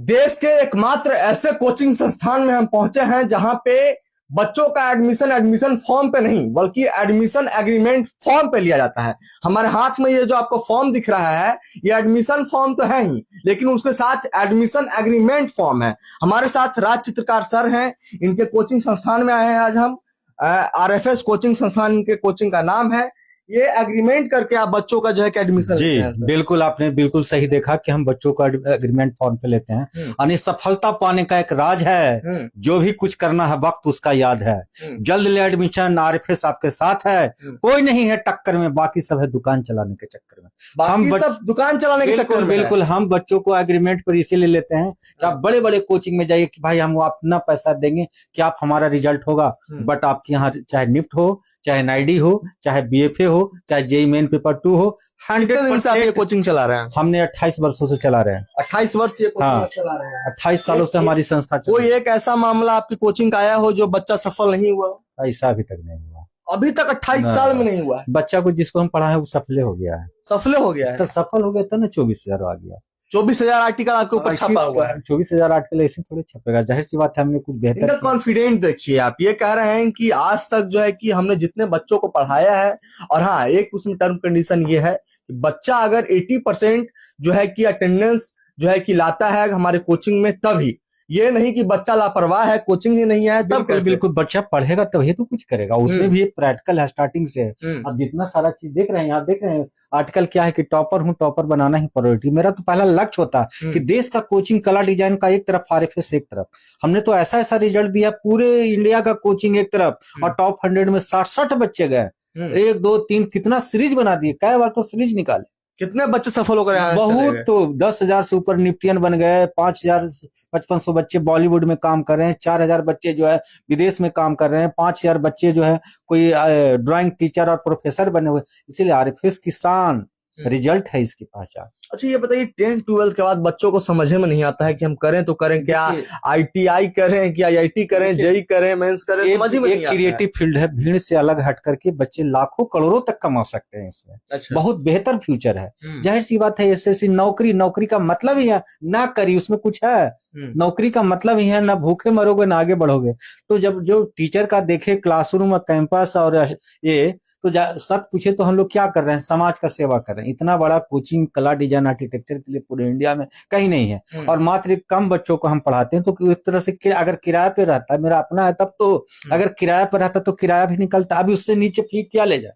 देश के एकमात्र ऐसे कोचिंग संस्थान में हम पहुंचे हैं जहां पे बच्चों का एडमिशन फॉर्म पे नहीं बल्कि एडमिशन एग्रीमेंट फॉर्म पे लिया जाता है। हमारे हाथ में ये जो आपको फॉर्म दिख रहा है ये एडमिशन फॉर्म तो है ही, लेकिन उसके साथ एडमिशन एग्रीमेंट फॉर्म है। हमारे साथ राज चित्रकार सर हैं, इनके कोचिंग संस्थान में आए हैं आज हम। आरएफएस कोचिंग संस्थान इनके कोचिंग का नाम है। ये एग्रीमेंट करके आप बच्चों का जो है कि एडमिशन लेते हैं। बिल्कुल, आपने बिल्कुल सही देखा कि हम बच्चों का एग्रीमेंट फॉर्म पे लेते हैं। यानी सफलता पाने का एक राज है, जो भी कुछ करना है वक्त उसका याद है। जल्द ले एडमिशन, आरएफएस आपके साथ है, कोई नहीं है टक्कर में, बाकी सब है दुकान चलाने के चक्कर में। हम सब दुकान चलाने के चक्कर में। बिल्कुल, हम बच्चों को एग्रीमेंट पर इसीलिए लेते हैं कि आप बड़े बड़े कोचिंग में जाइए कि भाई हम अपना पैसा देंगे कि आप हमारा रिजल्ट होगा, बट आपके यहाँ चाहे निफ्ट हो, चाहे एनआईडी हो, चाहे बीएफए हो, चाहे जेईई मेन पेपर 2 हो, 100% कोचिंग चला रहे हैं। हमने 28 वर्षों से चला रहे हैं। 28 वर्ष ये कोचिंग चला रहे हैं। 28 सालों से हमारी संस्था चल रही है। कोई एक ऐसा मामला आपकी कोचिंग का आया हो जो बच्चा सफल नहीं हुआ? ऐसा अभी तक नहीं हुआ। अभी तक 28 साल में नहीं हुआ? बच्चा को जिसको हम पढ़ाए वो सफल हो गया है। सफल हो गया है? तो सफल हो गया था ना, 24,000 आ गया। 24,000 आर्टिकल आपके ऊपर छपा हुआ है। 24,000 आर्टिकल ऐसे थोड़े छपेगा, जाहिर सी बात है हमने कुछ बेहतर। कॉन्फिडेंट देखिए, आप ये कह रहे हैं कि आज तक जो है कि हमने जितने बच्चों को पढ़ाया है, और हाँ एक उसमें टर्म कंडीशन ये है कि बच्चा अगर 80% जो है कि अटेंडेंस जो है कि लाता है हमारे कोचिंग में, तभी। ये नहीं कि बच्चा लापरवाह है, कोचिंग ही नहीं है तब। बिल्कुल, बच्चा पढ़ेगा तभी तो कुछ करेगा। उसमें भी एक प्रैक्टिकल है स्टार्टिंग से। अब जितना सारा चीज देख रहे हैं, आप देख रहे हैं आर्टिकल क्या है कि टॉपर हूं, टॉपर बनाना ही प्रायोरिटी। मेरा तो पहला लक्ष्य होता कि देश का कोचिंग कला डिजाइन का एक तरफ, आरएफएस एक तरफ। हमने तो ऐसा ऐसा रिजल्ट दिया, पूरे इंडिया का कोचिंग एक तरफ और टॉप 100 में 60 बच्चे गए। 1 2 3 कितना सीरीज बना दिए, कई बार तो सीरीज निकाले। कितने बच्चे सफल हो गए? बहुत, तो 10,000 से ऊपर निफ्टियन बन गए। 5,500 बच्चे बॉलीवुड में काम कर रहे हैं। 4,000 बच्चे जो है विदेश में काम कर रहे हैं। 5,000 बच्चे जो है कोई ड्राइंग टीचर और प्रोफेसर बने हुए। इसीलिए आरएफएस की शान रिजल्ट है, इसकी पहचान। अच्छा ये बताइए, 10th 12th के बाद बच्चों को समझ में नहीं आता है कि हम करें तो करें क्या, आईटीआई करें कि आईआईटी करें, जेईई करें, मेंस करें, समझ में नहीं आता है। क्रिएटिव फील्ड है, भीड़ से अलग हट करके बच्चे लाखों करोड़ों तक कमा सकते हैं इसमें। अच्छा। बहुत बेहतर फ्यूचर है। जाहिर सी बात है, एसएससी नौकरी का मतलब ही है ना करी, उसमें कुछ है। नौकरी का मतलब ही है ना भूखे मरोगे ना आगे बढ़ोगे। तो जब जो टीचर का देखे क्लासरूम और कैंपस और ये, तो सच पूछे तो हम लोग क्या कर रहे हैं, समाज का सेवा कर रहे हैं। इतना बड़ा कोचिंग कला डिजाइन आर्किटेक्चर के लिए पूरे इंडिया में कहीं नहीं है, और मात्र कम बच्चों को हम पढ़ाते हैं। तो इस तरह से अगर किराए पे रहता, मेरा अपना है तब तो, अगर किराए पे रहता तो किराया भी निकलता, अभी उससे नीचे फी क्या ले जाए।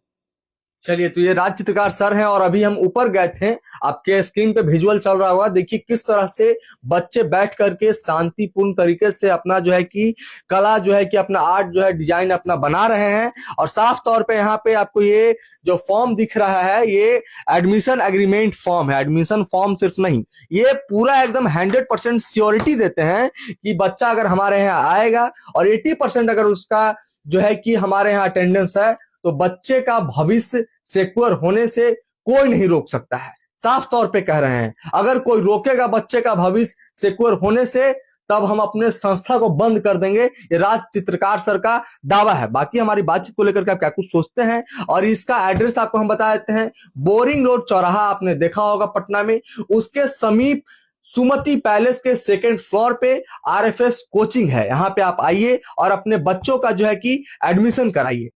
चलिए, तो ये राज चित्रकार सर हैं, और अभी हम ऊपर गए थे, आपके स्क्रीन पे विजुअल चल रहा होगा। देखिए किस तरह से बच्चे बैठ करके शांतिपूर्ण तरीके से अपना जो है कि कला जो है कि अपना आर्ट जो है डिजाइन अपना बना रहे हैं। और साफ तौर पे यहाँ पे आपको ये जो फॉर्म दिख रहा है ये एडमिशन एग्रीमेंट फॉर्म है। एडमिशन फॉर्म सिर्फ नहीं, ये पूरा एकदम 100% श्योरिटी देते हैं कि बच्चा अगर हमारे यहाँ आएगा और 80% अगर उसका जो है कि हमारे यहाँ अटेंडेंस है, तो बच्चे का भविष्य सिक्योर होने से कोई नहीं रोक सकता है। साफ तौर पे कह रहे हैं, अगर कोई रोकेगा बच्चे का भविष्य सिक्योर होने से, तब हम अपने संस्था को बंद कर देंगे। ये राज चित्रकार सर का दावा है। बाकी हमारी बातचीत को लेकर के आप क्या कुछ सोचते हैं, और इसका एड्रेस आपको हम बता देते हैं। बोरिंग रोड चौराहा आपने देखा होगा पटना में, उसके समीप सुमति पैलेस के 2nd फ्लोर पे आरएफएस कोचिंग है। यहाँ पे आप आइए और अपने बच्चों का जो है कि एडमिशन कराइए।